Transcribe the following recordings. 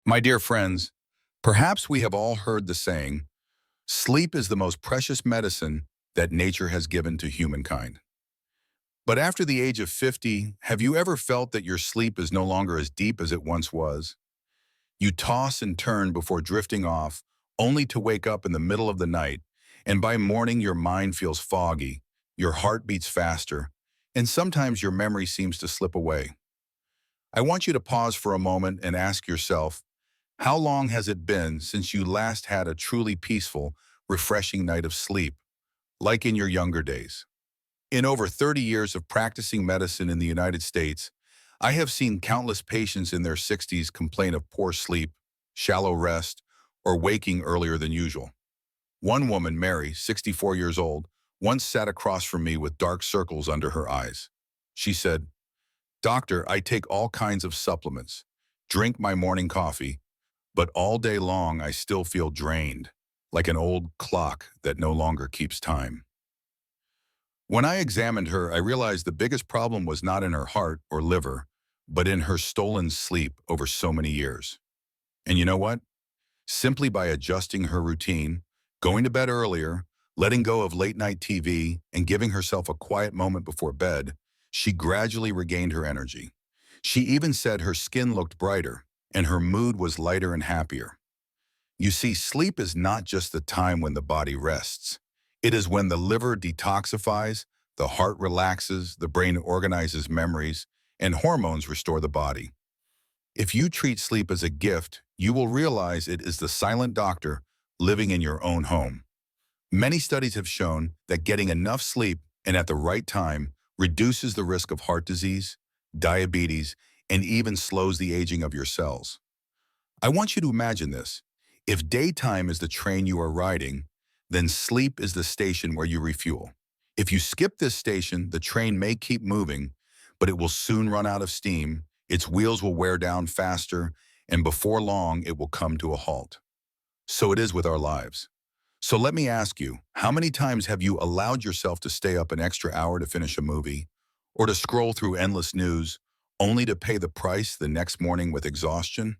My dear friends, perhaps we have all heard the saying, sleep is the most precious medicine that nature has given to humankind. But after the age of 50, have you ever felt that your sleep is no longer as deep as it once was? You toss and turn before drifting off, only to wake up in the middle of the night, and by morning your mind feels foggy, your heart beats faster, and sometimes your memory seems to slip away. I want you to pause for a moment and ask yourself, how long has it been since you last had a truly peaceful, refreshing night of sleep, like in your younger days? In over 30 years of practicing medicine in the United States, I have seen countless patients in their 60s complain of poor sleep, shallow rest, or waking earlier than usual. One woman, Mary, 64 years old, once sat across from me with dark circles under her eyes. She said, "Doctor, I take all kinds of supplements, drink my morning coffee, but all day long I still feel drained, like an old clock that no longer keeps time." When I examined her, I realized the biggest problem was not in her heart or liver, but in her stolen sleep over so many years. And you know what? Simply by adjusting her routine, going to bed earlier, letting go of late night TV, and giving herself a quiet moment before bed, she gradually regained her energy. She even said her skin looked brighter, and her mood was lighter and happier. You see, sleep is not just the time when the body rests. It is when the liver detoxifies, the heart relaxes, the brain organizes memories, and hormones restore the body. If you treat sleep as a gift, you will realize it is the silent doctor living in your own home. Many studies have shown that getting enough sleep and at the right time reduces the risk of heart disease, diabetes, and even slows the aging of your cells. I want you to imagine this. If daytime is the train you are riding, then sleep is the station where you refuel. If you skip this station, the train may keep moving, but it will soon run out of steam, its wheels will wear down faster, and before long it will come to a halt. So it is with our lives. So let me ask you, how many times have you allowed yourself to stay up an extra hour to finish a movie, or to scroll through endless news, only to pay the price the next morning with exhaustion?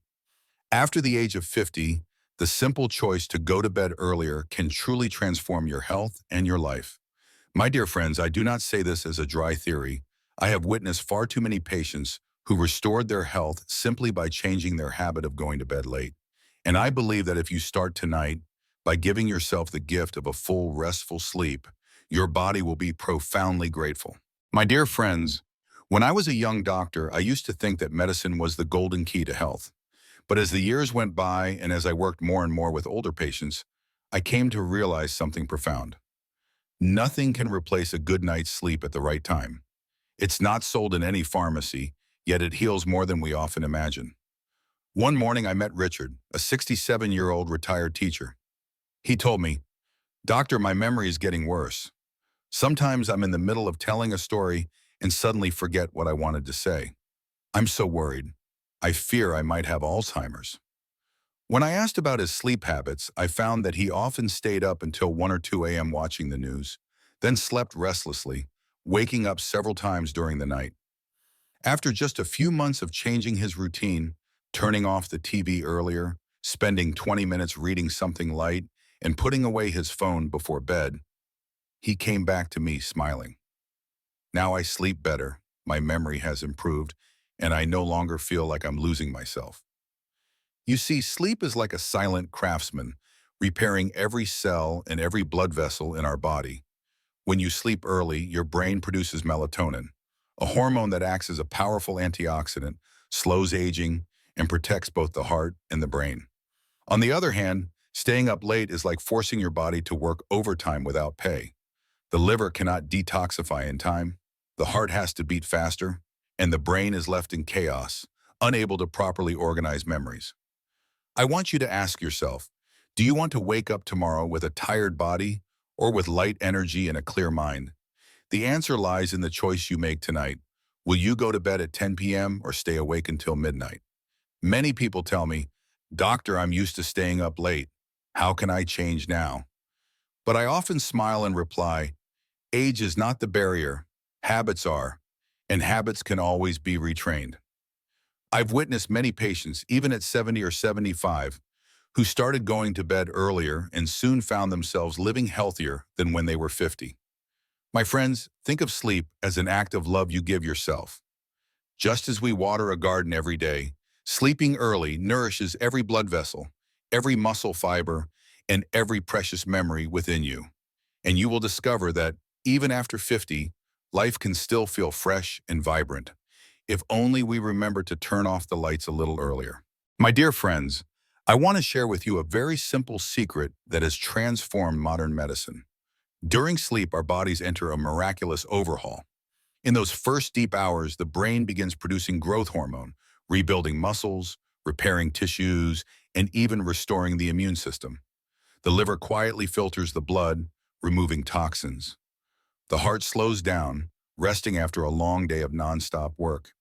After the age of 50, the simple choice to go to bed earlier can truly transform your health and your life. My dear friends, I do not say this as a dry theory. I have witnessed far too many patients who restored their health simply by changing their habit of going to bed late. And I believe that if you start tonight by giving yourself the gift of a full, restful sleep, your body will be profoundly grateful. My dear friends, when I was a young doctor, I used to think that medicine was the golden key to health. But as the years went by and as I worked more and more with older patients, I came to realize something profound. Nothing can replace a good night's sleep at the right time. It's not sold in any pharmacy, yet it heals more than we often imagine. One morning I met Richard, a 67-year-old retired teacher. He told me, "Doctor, my memory is getting worse. Sometimes I'm in the middle of telling a story and suddenly forget what I wanted to say. I'm so worried. I fear I might have Alzheimer's." When I asked about his sleep habits, I found that he often stayed up until 1 or 2 a.m. watching the news, then slept restlessly, waking up several times during the night. After just a few months of changing his routine, turning off the TV earlier, spending 20 minutes reading something light, and putting away his phone before bed, he came back to me smiling. "Now I sleep better, my memory has improved, and I no longer feel like I'm losing myself." You see, sleep is like a silent craftsman, repairing every cell and every blood vessel in our body. When you sleep early, your brain produces melatonin, a hormone that acts as a powerful antioxidant, slows aging, and protects both the heart and the brain. On the other hand, staying up late is like forcing your body to work overtime without pay. The liver cannot detoxify in time, the heart has to beat faster, and the brain is left in chaos, unable to properly organize memories. I want you to ask yourself, do you want to wake up tomorrow with a tired body or with light energy and a clear mind? The answer lies in the choice you make tonight. Will you go to bed at 10 p.m. or stay awake until midnight? Many people tell me, "Doctor, I'm used to staying up late. How can I change now?" But I often smile and reply, age is not the barrier, habits are, and habits can always be retrained. I've witnessed many patients, even at 70 or 75, who started going to bed earlier and soon found themselves living healthier than when they were 50. My friends, think of sleep as an act of love you give yourself. Just as we water a garden every day, sleeping early nourishes every blood vessel, every muscle fiber, and every precious memory within you. And you will discover that even after 50, life can still feel fresh and vibrant, if only we remember to turn off the lights a little earlier. My dear friends, I want to share with you a very simple secret that has transformed modern medicine. During sleep, our bodies enter a miraculous overhaul. In those first deep hours, the brain begins producing growth hormone, rebuilding muscles, repairing tissues, and even restoring the immune system. The liver quietly filters the blood, removing toxins. The heart slows down, resting after a long day of nonstop work.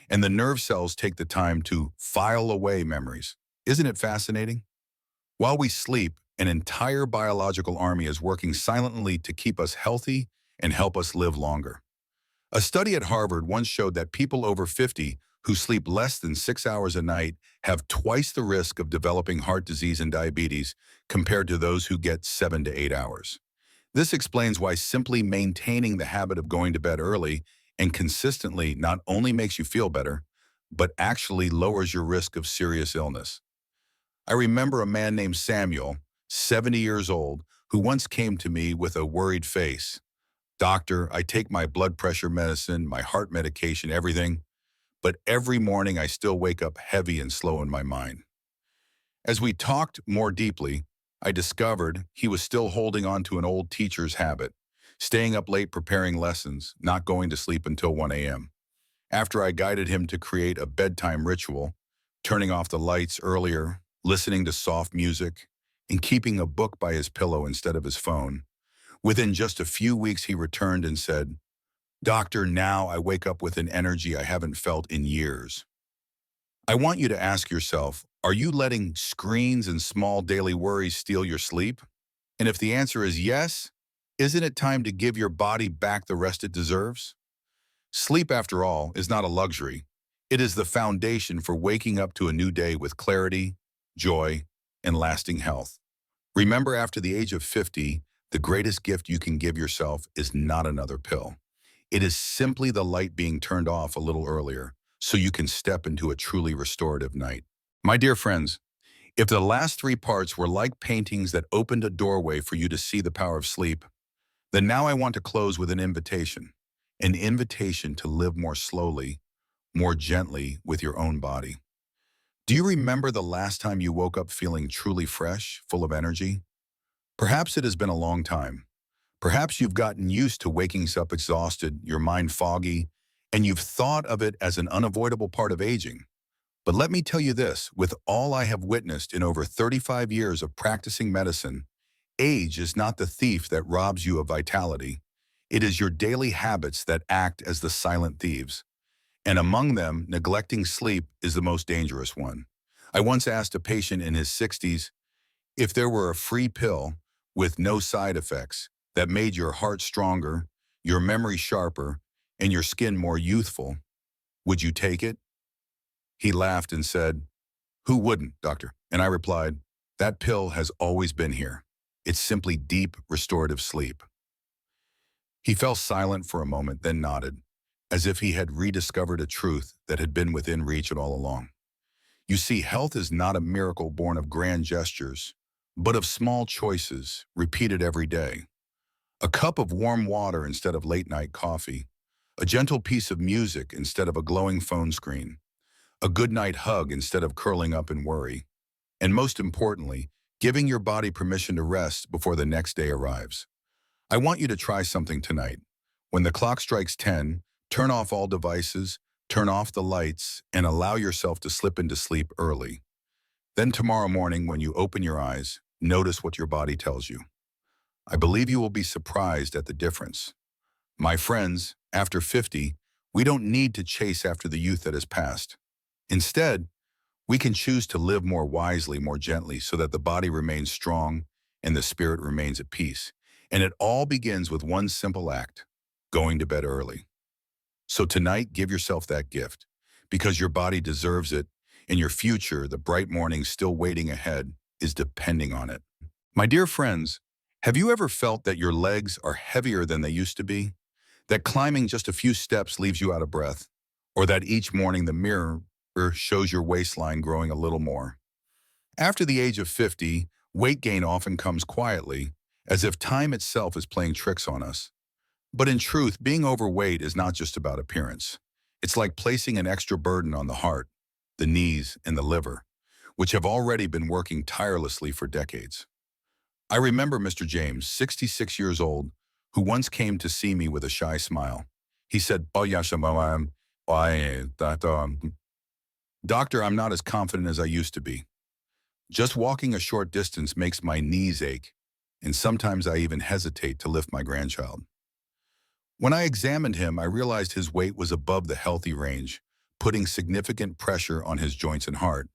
And the nerve cells take the time to file away memories. Isn't it fascinating? While we sleep, an entire biological army is working silently to keep us healthy and help us live longer. A study at Harvard once showed that people over 50 who sleep less than 6 hours a night have twice the risk of developing heart disease and diabetes compared to those who get 7 to 8 hours. This explains why simply maintaining the habit of going to bed early and consistently not only makes you feel better, but actually lowers your risk of serious illness. I remember a man named Samuel, 70 years old, who once came to me with a worried face. Doctor, I take my blood pressure medicine, my heart medication, everything, but every morning I still wake up heavy and slow in my mind. As we talked more deeply, I discovered he was still holding on to an old teacher's habit, staying up late preparing lessons, not going to sleep until 1 a.m. After I guided him to create a bedtime ritual, turning off the lights earlier, listening to soft music, and keeping a book by his pillow instead of his phone, within just a few weeks he returned and said, "Doctor, now I wake up with an energy I haven't felt in years." I want you to ask yourself, are you letting screens and small daily worries steal your sleep? And if the answer is yes, isn't it time to give your body back the rest it deserves? Sleep, after all, is not a luxury. It is the foundation for waking up to a new day with clarity, joy, and lasting health. Remember, after the age of 50, the greatest gift you can give yourself is not another pill. It is simply the light being turned off a little earlier so you can step into a truly restorative night. My dear friends, if the last three parts were like paintings that opened a doorway for you to see the power of sleep, then now I want to close with an invitation to live more slowly, more gently with your own body. Do you remember the last time you woke up feeling truly fresh, full of energy? Perhaps it has been a long time. Perhaps you've gotten used to waking up exhausted, your mind foggy, and you've thought of it as an unavoidable part of aging. But let me tell you this, with all I have witnessed in over 35 years of practicing medicine, age is not the thief that robs you of vitality. It is your daily habits that act as the silent thieves. And among them, neglecting sleep is the most dangerous one. I once asked a patient in his 60s, if there were a free pill with no side effects that made your heart stronger, your memory sharper, and your skin more youthful, would you take it? He laughed and said, "Who wouldn't, doctor?" And I replied, "That pill has always been here. It's simply deep, restorative sleep." He fell silent for a moment, then nodded, as if he had rediscovered a truth that had been within reach all along. You see, health is not a miracle born of grand gestures, but of small choices repeated every day. A cup of warm water instead of late-night coffee, a gentle piece of music instead of a glowing phone screen, a good-night hug instead of curling up in worry, and most importantly, giving your body permission to rest before the next day arrives. I want you to try something tonight. When the clock strikes 10, turn off all devices, turn off the lights, and allow yourself to slip into sleep early. Then tomorrow morning, when you open your eyes, notice what your body tells you. I believe you will be surprised at the difference. My friends, after 50, we don't need to chase after the youth that has passed. Instead, we can choose to live more wisely, more gently, so that the body remains strong and the spirit remains at peace. And it all begins with one simple act, going to bed early. So tonight, give yourself that gift. because your body deserves it, and your future, the bright morning still waiting ahead, is depending on it. My dear friends, have you ever felt that your legs are heavier than they used to be? That climbing just a few steps leaves you out of breath? Or that each morning the mirror shows your waistline growing a little more? After the age of 50, weight gain often comes quietly, as if time itself is playing tricks on us. But in truth, being overweight is not just about appearance. It's like placing an extra burden on the heart, the knees, and the liver, which have already been working tirelessly for decades. I remember Mr. James, 66 years old, who once came to see me with a shy smile. He said, "Oh, yes, Doctor, I'm not as confident as I used to be. Just walking a short distance makes my knees ache, and sometimes I even hesitate to lift my grandchild." When I examined him, I realized his weight was above the healthy range, putting significant pressure on his joints and heart.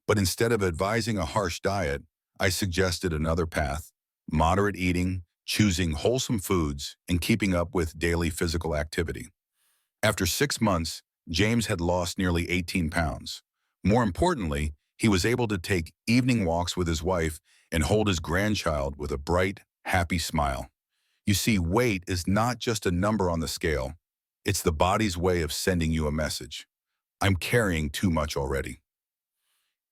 But instead of advising a harsh diet, I suggested another path: moderate eating, choosing wholesome foods, and keeping up with daily physical activity. After 6 months, James had lost nearly 18 pounds. More importantly, he was able to take evening walks with his wife and hold his grandchild with a bright, happy smile. You see, weight is not just a number on the scale. It's the body's way of sending you a message. I'm carrying too much already.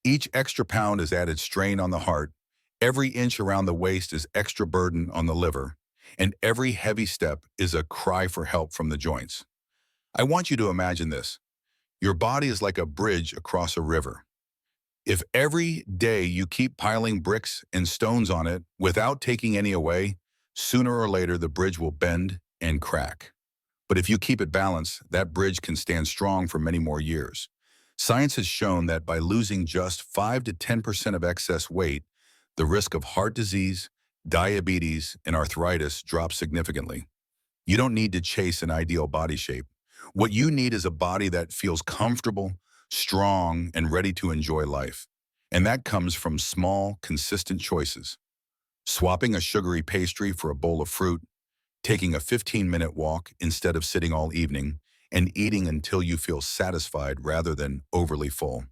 Each extra pound is added strain on the heart, every inch around the waist is extra burden on the liver, and every heavy step is a cry for help from the joints. I want you to imagine this. Your body is like a bridge across a river. If every day you keep piling bricks and stones on it without taking any away, sooner or later the bridge will bend and crack. But if you keep it balanced, that bridge can stand strong for many more years. Science has shown that by losing just 5 to 10% of excess weight, the risk of heart disease, diabetes, and arthritis drops significantly. You don't need to chase an ideal body shape. What you need is a body that feels comfortable, strong, and ready to enjoy life. And that comes from small, consistent choices. Swapping a sugary pastry for a bowl of fruit, taking a 15-minute walk instead of sitting all evening, and eating until you feel satisfied rather than overly full.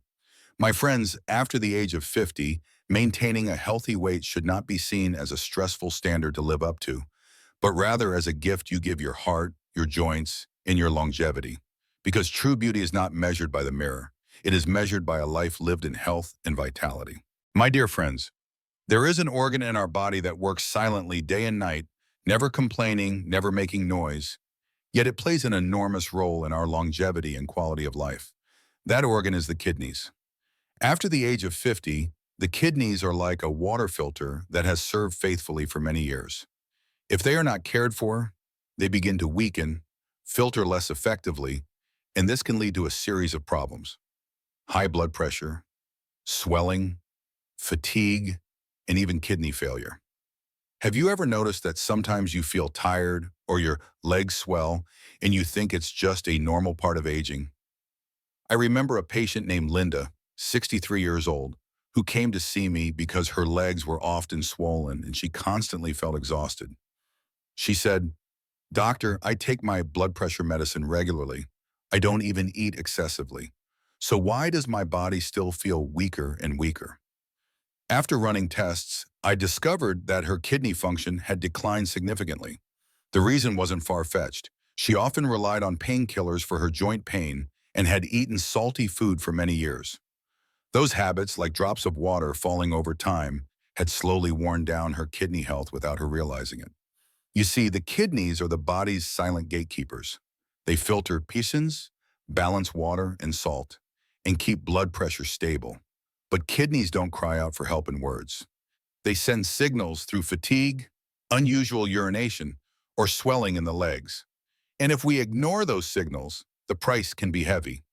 My friends, after the age of 50, maintaining a healthy weight should not be seen as a stressful standard to live up to, but rather as a gift you give your heart, your joints, and your longevity. Because true beauty is not measured by the mirror. It is measured by a life lived in health and vitality. My dear friends, there is an organ in our body that works silently day and night, never complaining, never making noise, yet it plays an enormous role in our longevity and quality of life. That organ is the kidneys. After the age of 50, the kidneys are like a water filter that has served faithfully for many years. If they are not cared for, they begin to weaken, filter less effectively, and this can lead to a series of problems: high blood pressure, swelling, fatigue, and even kidney failure. Have you ever noticed that sometimes you feel tired or your legs swell and you think it's just a normal part of aging? I remember a patient named Linda, 63 years old, who came to see me because her legs were often swollen and she constantly felt exhausted. She said, "Doctor, I take my blood pressure medicine regularly. I don't even eat excessively. So why does my body still feel weaker and weaker?" After running tests, I discovered that her kidney function had declined significantly. The reason wasn't far-fetched. She often relied on painkillers for her joint pain and had eaten salty food for many years. Those habits, like drops of water falling over time, had slowly worn down her kidney health without her realizing it. You see, the kidneys are the body's silent gatekeepers. They filter pectins, balance water and salt, and keep blood pressure stable. But kidneys don't cry out for help in words. They send signals through fatigue, unusual urination, or swelling in the legs. And if we ignore those signals, the price can be heavy.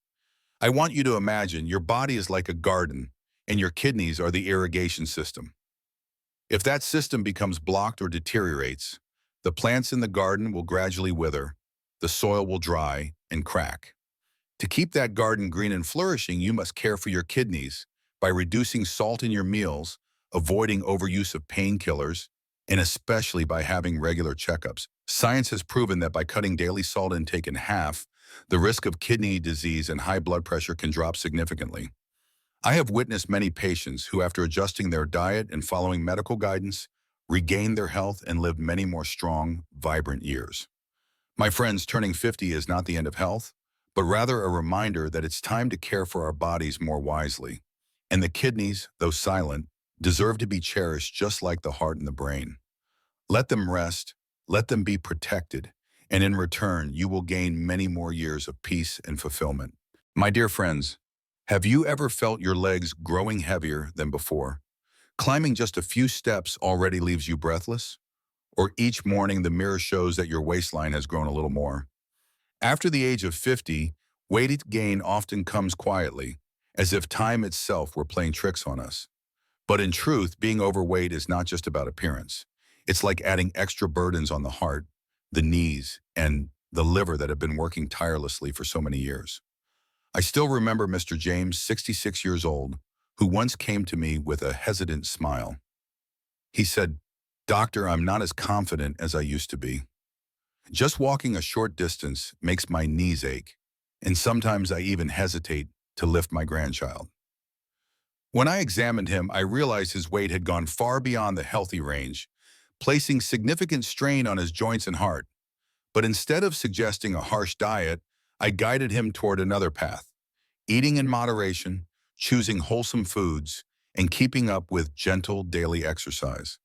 I want you to imagine your body is like a garden, and your kidneys are the irrigation system. If that system becomes blocked or deteriorates, the plants in the garden will gradually wither, the soil will dry and crack. To keep that garden green and flourishing, you must care for your kidneys by reducing salt in your meals, avoiding overuse of painkillers, and especially by having regular checkups. Science has proven that by cutting daily salt intake in half, the risk of kidney disease and high blood pressure can drop significantly. I have witnessed many patients who, after adjusting their diet and following medical guidance, regained their health and lived many more strong, vibrant years. My friends, turning 50 is not the end of health, but rather a reminder that it's time to care for our bodies more wisely. And the kidneys, though silent, deserve to be cherished just like the heart and the brain. Let them rest, let them be protected, and in return, you will gain many more years of peace and fulfillment. My dear friends, have you ever felt your legs growing heavier than before? Climbing just a few steps already leaves you breathless? Or each morning the mirror shows that your waistline has grown a little more? After the age of 50, weight gain often comes quietly, as if time itself were playing tricks on us. But in truth, being overweight is not just about appearance. It's like adding extra burdens on the heart, the knees, and the liver that have been working tirelessly for so many years. I still remember Mr. James, 66 years old, who once came to me with a hesitant smile. He said, "Doctor, I'm not as confident as I used to be. Just walking a short distance makes my knees ache, and sometimes I even hesitate to lift my grandchild." When I examined him, I realized his weight had gone far beyond the healthy range, placing significant strain on his joints and heart. But instead of suggesting a harsh diet, I guided him toward another path: eating in moderation, choosing wholesome foods, and keeping up with gentle daily exercise.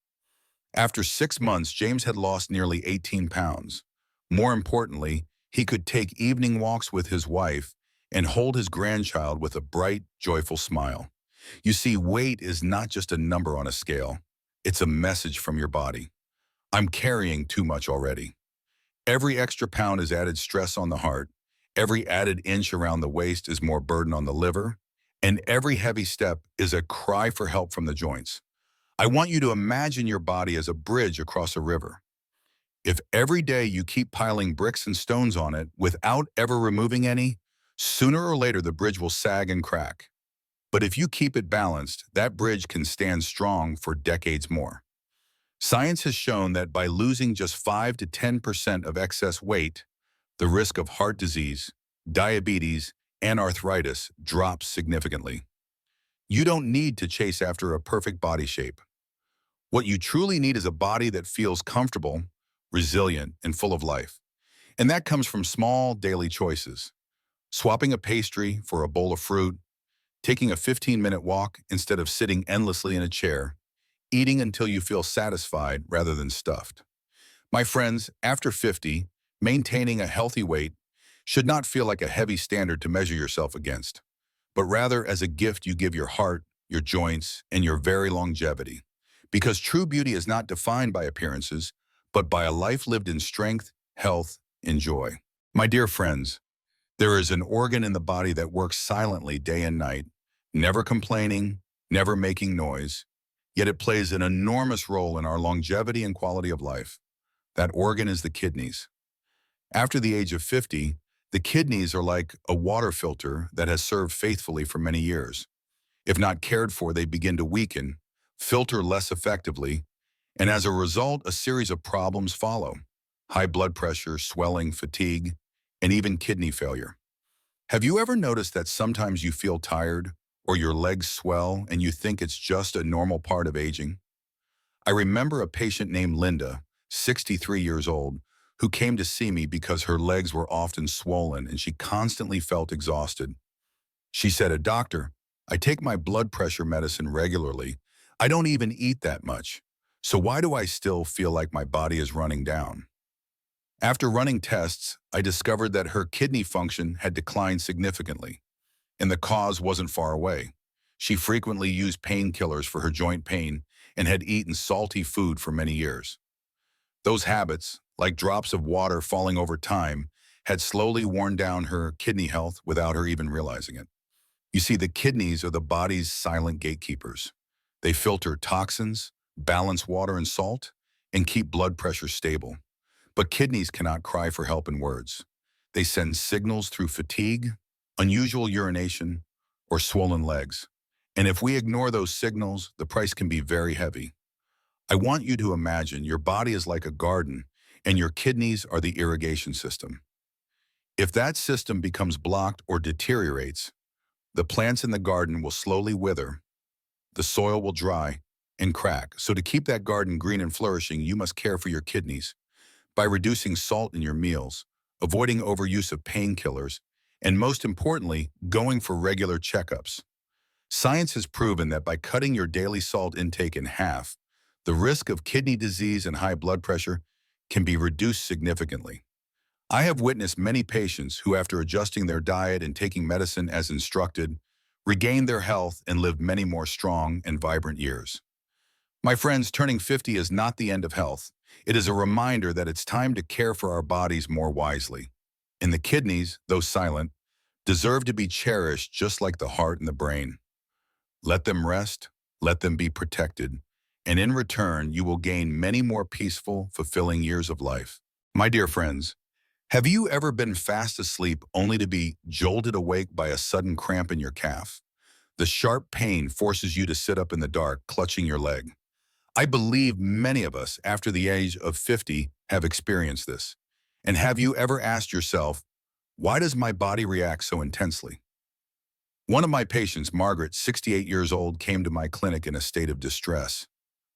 After 6 months, James had lost nearly 18 pounds. More importantly, he could take evening walks with his wife and hold his grandchild with a bright, joyful smile. You see, weight is not just a number on a scale. It's a message from your body. I'm carrying too much already. Every extra pound is added stress on the heart. Every added inch around the waist is more burden on the liver. And every heavy step is a cry for help from the joints. I want you to imagine your body as a bridge across a river. If every day you keep piling bricks and stones on it without ever removing any, sooner or later the bridge will sag and crack. But if you keep it balanced, that bridge can stand strong for decades more. Science has shown that by losing just 5 to 10% of excess weight, the risk of heart disease, diabetes, and arthritis drops significantly. You don't need to chase after a perfect body shape. What you truly need is a body that feels comfortable, resilient, and full of life. And that comes from small daily choices. Swapping a pastry for a bowl of fruit, taking a 15-minute walk instead of sitting endlessly in a chair, eating until you feel satisfied rather than stuffed. My friends, after 50, maintaining a healthy weight should not feel like a heavy standard to measure yourself against, but rather as a gift you give your heart, your joints, and your very longevity. Because true beauty is not defined by appearances, but by a life lived in strength, health, and joy. My dear friends, there is an organ in the body that works silently day and night, never complaining, never making noise, yet it plays an enormous role in our longevity and quality of life. That organ is the kidneys. After the age of 50, the kidneys are like a water filter that has served faithfully for many years. If not cared for, they begin to weaken, filter less effectively, and as a result, a series of problems follow: high blood pressure, swelling, fatigue, and even kidney failure. Have you ever noticed that sometimes you feel tired or your legs swell and you think it's just a normal part of aging? I remember a patient named Linda, 63 years old, who came to see me because her legs were often swollen and she constantly felt exhausted. She said, "Doctor, I take my blood pressure medicine regularly. I don't even eat that much. So why do I still feel like my body is running down?" After running tests, I discovered that her kidney function had declined significantly, and the cause wasn't far away. She frequently used painkillers for her joint pain and had eaten salty food for many years. Those habits, like drops of water falling over time, had slowly worn down her kidney health without her even realizing it. You see, the kidneys are the body's silent gatekeepers. They filter toxins, balance water and salt, and keep blood pressure stable. But kidneys cannot cry for help in words. They send signals through fatigue, unusual urination, or swollen legs. And if we ignore those signals, the price can be very heavy. I want you to imagine your body is like a garden and your kidneys are the irrigation system. If that system becomes blocked or deteriorates, the plants in the garden will slowly wither, the soil will dry and crack. So to keep that garden green and flourishing, you must care for your kidneys by reducing salt in your meals, avoiding overuse of painkillers, and most importantly, going for regular checkups. Science has proven that by cutting your daily salt intake in half, the risk of kidney disease and high blood pressure can be reduced significantly. I have witnessed many patients who, after adjusting their diet and taking medicine as instructed, regained their health and lived many more strong and vibrant years. My friends, turning 50 is not the end of health. It is a reminder that it's time to care for our bodies more wisely. And the kidneys, though silent, deserve to be cherished just like the heart and the brain. Let them rest, let them be protected, and in return, you will gain many more peaceful, fulfilling years of life. My dear friends, have you ever been fast asleep only to be jolted awake by a sudden cramp in your calf? The sharp pain forces you to sit up in the dark, clutching your leg. I believe many of us, after the age of 50, have experienced this. And have you ever asked yourself, why does my body react so intensely? One of my patients, Margaret, 68 years old, came to my clinic in a state of distress.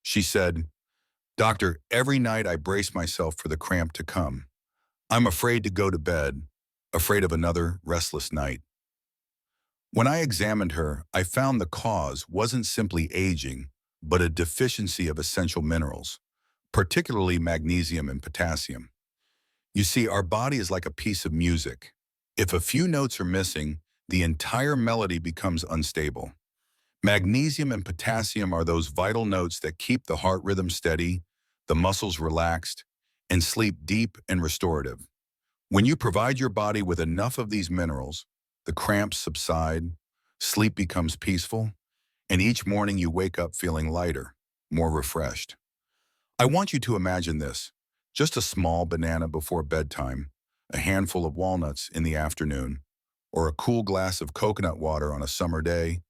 She said, "Doctor, every night I brace myself for the cramp to come. I'm afraid to go to bed, afraid of another restless night." When I examined her, I found the cause wasn't simply aging, but a deficiency of essential minerals, particularly magnesium and potassium. You see, our body is like a piece of music. If a few notes are missing, the entire melody becomes unstable. Magnesium and potassium are those vital notes that keep the heart rhythm steady, the muscles relaxed, and sleep deep and restorative. When you provide your body with enough of these minerals, the cramps subside, sleep becomes peaceful, and each morning you wake up feeling lighter, more refreshed. I want you to imagine this: just a small banana before bedtime, a handful of walnuts in the afternoon, or a cool glass of coconut water on a summer day.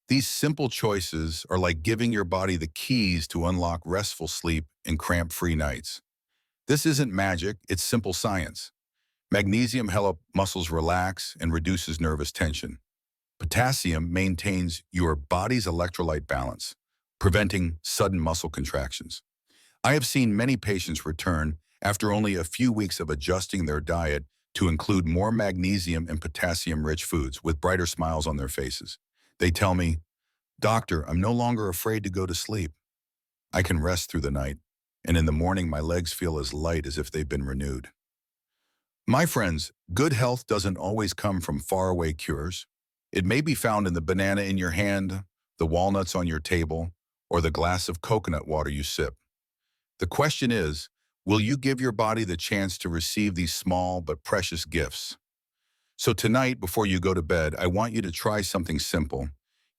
These simple choices are like giving your body the keys to unlock restful sleep and cramp-free nights. This isn't magic, it's simple science. Magnesium helps muscles relax and reduces nervous tension. Potassium maintains your body's electrolyte balance, preventing sudden muscle contractions. I have seen many patients return after only a few weeks of adjusting their diet to include more magnesium and potassium-rich foods with brighter smiles on their faces. They tell me, "Doctor, I'm no longer afraid to go to sleep. I can rest through the night, and in the morning my legs feel as light as if they've been renewed." My friends, good health doesn't always come from faraway cures. It may be found in the banana in your hand, the walnuts on your table, or the glass of coconut water you sip. The question is, will you give your body the chance to receive these small but precious gifts? So tonight, before you go to bed, I want you to try something simple.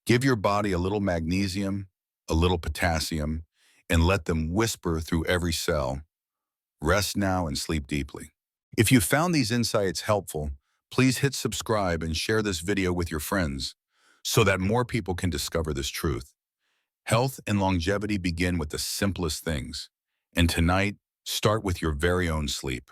Give your body a little magnesium, a little potassium, and let them whisper through every cell. Rest now and sleep deeply. If you found these insights helpful, please hit subscribe and share this video with your friends so that more people can discover this truth. Health and longevity begin with the simplest things. And tonight, start with your very own sleep.